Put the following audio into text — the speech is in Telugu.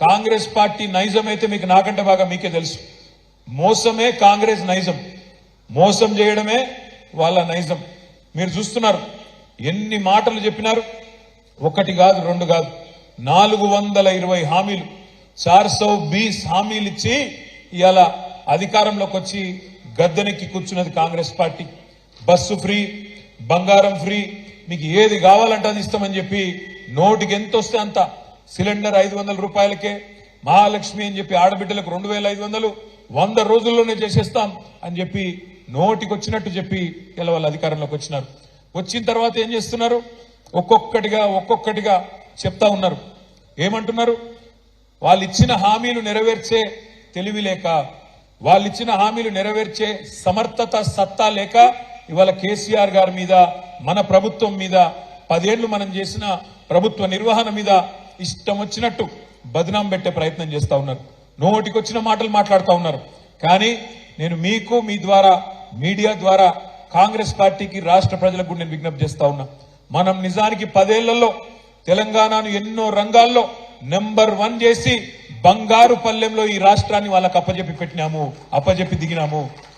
కాంగ్రెస్ పార్టీ నైజం అయితే మీకు నాకంటే బాగా మీకే తెలుసు. మోసమే కాంగ్రెస్ నైజం, మోసం చేయడమే వాళ్ళ నైజం. మీరు చూస్తున్నారు ఎన్ని మాటలు చెప్పినారు. ఒకటి కాదు, రెండు కాదు, 420 హామీలు, 420 హామీలు ఇచ్చి ఇవాళ అధికారంలోకి వచ్చి గద్దెనెక్కి కూర్చున్నది కాంగ్రెస్ పార్టీ. బస్సు ఫ్రీ, బంగారం ఫ్రీ, మీకు ఏది కావాలంటే అది ఇస్తామని చెప్పి నోటికి ఎంత వస్తే అంత, సిలిండర్ 500 రూపాయలకే, మహాలక్ష్మి అని చెప్పి ఆడబిడ్డలకు 2500 100 రోజుల్లోనే చేసేస్తాం అని చెప్పి నోటికి వచ్చినట్టు చెప్పి ఇలా వాళ్ళు అధికారంలోకి వచ్చినారు. వచ్చిన తర్వాత ఏం చేస్తున్నారు? ఒక్కొక్కటిగా చెప్తా ఉన్నారు. ఏమంటున్నారు? వాళ్ళు ఇచ్చిన హామీలు నెరవేర్చే తెలివి లేక, వాళ్ళు ఇచ్చిన హామీలు నెరవేర్చే సమర్థత సత్తా లేక ఇవాళ కేసీఆర్ గారి మీద, మన ప్రభుత్వం మీద, 10 ఏళ్లు మనం చేసిన ప్రభుత్వ నిర్వహణ మీద ఇష్టం వచ్చినట్టు బదనాం పెట్టే ప్రయత్నం చేస్తా ఉన్నారు. నోటికొచ్చిన మాటలు మాట్లాడుతూ ఉన్నారు. కానీ నేను మీకు, మీ ద్వారా, మీడియా ద్వారా కాంగ్రెస్ పార్టీకి, రాష్ట్ర ప్రజలకు కూడా నేను విజ్ఞప్తి చేస్తా ఉన్నా. మనం నిజానికి 10 ఏళ్లలో తెలంగాణను ఎన్నో రంగాల్లో నెంబర్ 1 చేసి బంగారు పల్లెంలో ఈ రాష్ట్రాన్ని వాళ్ళకి అప్పజెప్పి దిగినాము.